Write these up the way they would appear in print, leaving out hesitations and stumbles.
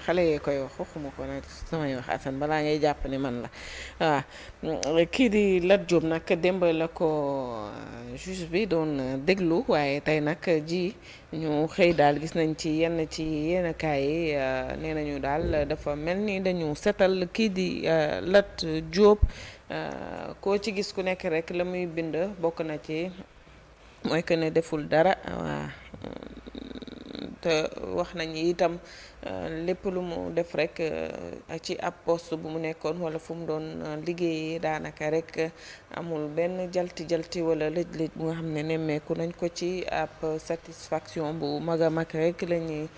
xale yee koy wax waxuma ko nag samay wax Assane balaa ngay jàpp ne man la waaw kii di Lat Diop nag démb la ko juge bi doon déglu waaye tey nag ji ñu xëy daal gis nañ ci yenn kaay yi nee nañu daal dafa mel ni dañu setal kii di Lat Diop koo ci gis ku nekk rek la muy bind bokk na ci mooy que ne deful dara waaw te wax nañ itam lépp lu mu def rek ci ab poste bu mu nekkoon wala fu mu doon liggéeyee daanaka rek amul benn jalti wala lëj-lëj bu nga xam ne nemmeeku nañ ko ci ab satisfaction bu mag a mag rek la ñuy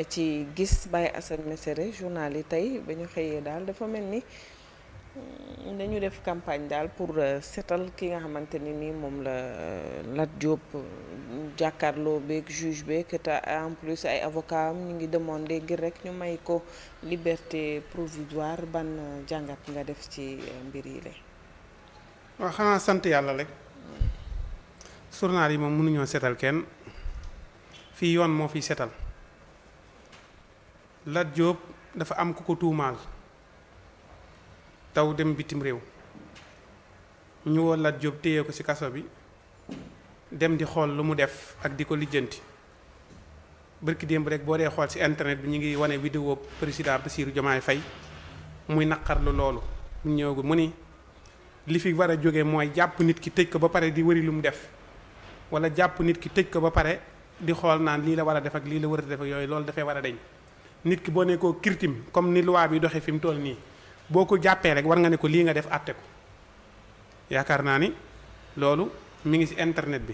ci gis Baye Assane Mesere journal yi tey ba ñu xëyee daal dafa mel ni dañu def campagne daal pour setal ki nga xamante ni nii moom la Lat Diop jàkkaarloo beeg juge beeg te en plus ay avocat am ñu ngi demandé ngir rek ñu may ko liberté provisoire ban jàngat nga def ci mbir yi la. waaw xanaa sant yàlla rek journal yi moom mënuñoo setal kenn fii yoon moo fi setal Lat Diop dafa am ku ko tuumaal taw dem bitim réew ñu woo Lat Diop téye ko ci kaso bi dem di xool lu mu def ak di ko lijjanti bërki démb rek boo dee xool ci internet bi ñu ngi wane vidéo président Bassirou Diomaye Faye muy naqarlu loolu mu ñëw mu ni li fi war a jóge mooy jàpp nit ki tëj ko ba pare di wëri lu mu def wala jàpp nit ki tëj ko ba pare di xool naan lii la war a def ak lii la war a def ak yooyu loolu dafay war a deñ nit ki boo ne koo kirtim comme ni loi bi doxee fi mu toll nii boo ko jàppee rek war nga ne ko lii nga def àtte ko yaakaar naa ni loolu mi ngi ci internet bi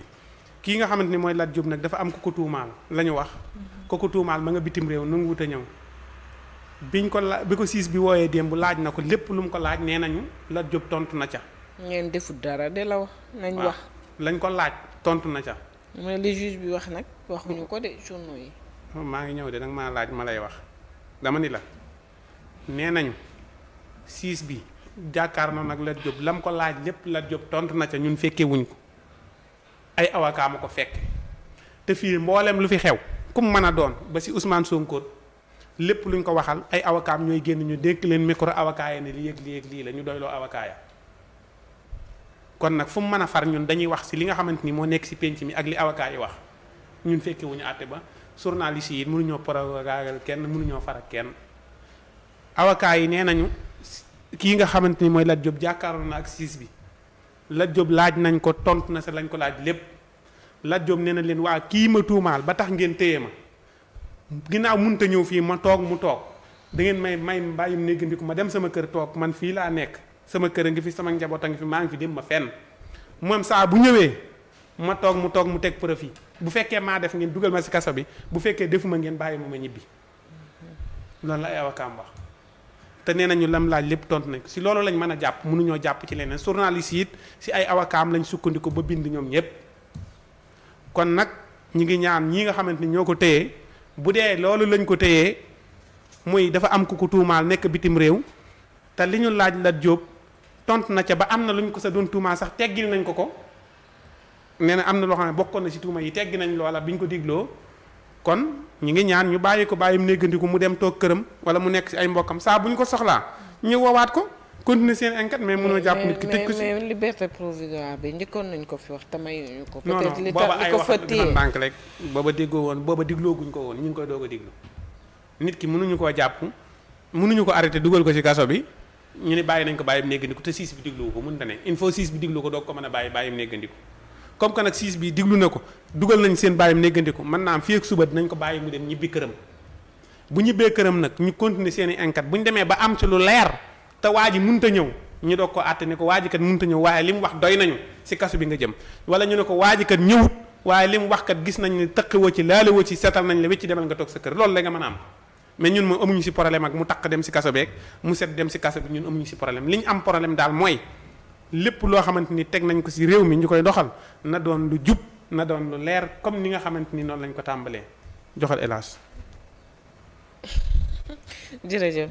kii nga xamante ni mooy Lat Diop nag dafa am ku ko tuumaal la ñu wax ku ko tuumaal ma nga bitim réew nangu wut a ñëw bi ko siis bi wooyee démb laaj na ko lépp lu mu ko laaj nee nañu Lat Diop tontu na ca. ngeen defut dara de la wax. nañ wax lañ ko laaj tontu na ca. mais li juge bi wax nag waxuñu ko de journaux yi. maa ngi ñëw de nag maa laaj ma lay wax dama ni la nee nañu. siis bi jàkkaarloo nag Lat Diop lam ko laaj lépp Lat Diop tontu na ca ñun fekke wuñ ko ay avocat ma ko fekk te fii mboolem lu fi xew ku mu mën a doon ba ci Ousmane Sonko lépp luñ ko waxal ay avocat am ñooy génn ñu dénk leen micro avocat ya ne lii ak lii la ñu doyloo avocat ya kon nag fu mu mën a far ñun dañuy wax ci li nga xamante ni moo nekk ci penc mi ak li avocat yi wax ñun fekke wuñu àtte ba journaliste yi mënuñoo programme kenn mënuñoo far ak kenn avocat yi nee nañu kii nga xamante ni mooy Lat Diop jàkkaarloo na ak siis bi Lat Diop laaj nañ ko tontu na sa lañ ko laaj lépp Lat Diop nee na leen waa kii ma tuumaal ba tax ngeen téye ma ginnaaw munta ñëw fii ma toog mu toog da ngeen may bàyyim néggandiku ma dem sama kër toog man fii laa nekk sama kër a ngi fi sama njaboot a ngi fi maa ngi fi dem ma fenn moom saa bu ñëwee ma toog mu teg profit bu fekkee maa def ngeen dugal ma ci kaso bi bu fekkee defuma ngeen bàyyi ma ñibbi loolu la ay awakaam wax te nee nañu lam laaj lépp tontu nañ ko ci loolu lañ mën a jàpp mënuñoo jàpp ci leneen journaliste yi it ci ay awakaam lañ sukkandiku ba bind ñoom ñëpp kon nag ñi ngi ñaan ñii nga xamante ni ñoo ko téye bu dee loolu lañ ko téyee muy dafa am ku ko tuumaal nekk bitim réew te li ñu laaj Lat Diop tontu na ca ba am na lu ñu ko sa doon tuumaal sax teggil nañ ko nee na am na loo xam ne bokkoon na ci tuuma yi teggi nañ loola bi ñu ko digloo kon ñi ngi ñaan ñu bàyyi ko bàyyim néggandiku mu dem toog këram wala mu nekk ci ay mbokkam saa bu ñu ko soxlaa ñu woowaat ko continuer seen enquête mais mënoo jàpp nit ki tëj ko ci mais liberté provisoire bi njëkkoon nañ ko fi wax te mayuñu ko. non non booba ay wax dafa ndànk rek booba déggoo woon booba diglooguñ ko woon ñu ngi koy doog a diglu nit ki mënuñu koo jàpp mënuñu ko arrêté dugal ko ci kaso bi ñu ne bàyyi nañ ko bàyyim néggandiku te siis bi digluwu ko mënta ne il faut siis bi diglu ko doog ko mën a bàyyim néggandiku comme que nag siis bi diglu na ko dugal nañ seen bàyyim néggandiku mën naa am fii ak suba dinañ ko bàyyi mu dem ñibbi këram bu ñibbee këram nag ñu continuer seen i enquête bu ñu demee ba am ci lu leer te waa ji mënta ñëw ñu doog ko àtte ne ko waa ji kat mënta ñëw waaye li mu wax doy nañu ci kaso bi nga jëm wala ñu ne ko waa ji kat ñëwut waaye li mu wax kat gis nañ ne tëq woo ci laale woo ci seetal nañ la wecci demal nga toog sa kër loolu la nga mën a am mais ñun moom amuñu ci problème ak mu taq dem ci kaso beeg mu set dem ci kaso bi ñun amuñu ci problème li ñu am problème daal mooy lépp loo xamante ni teg nañ ko ci réew mi ñu koy doxal na doon lu jub na doon lu leer comme ni nga xamante ni noonu lañ ko tàmbalee joxal hélas jërëjëf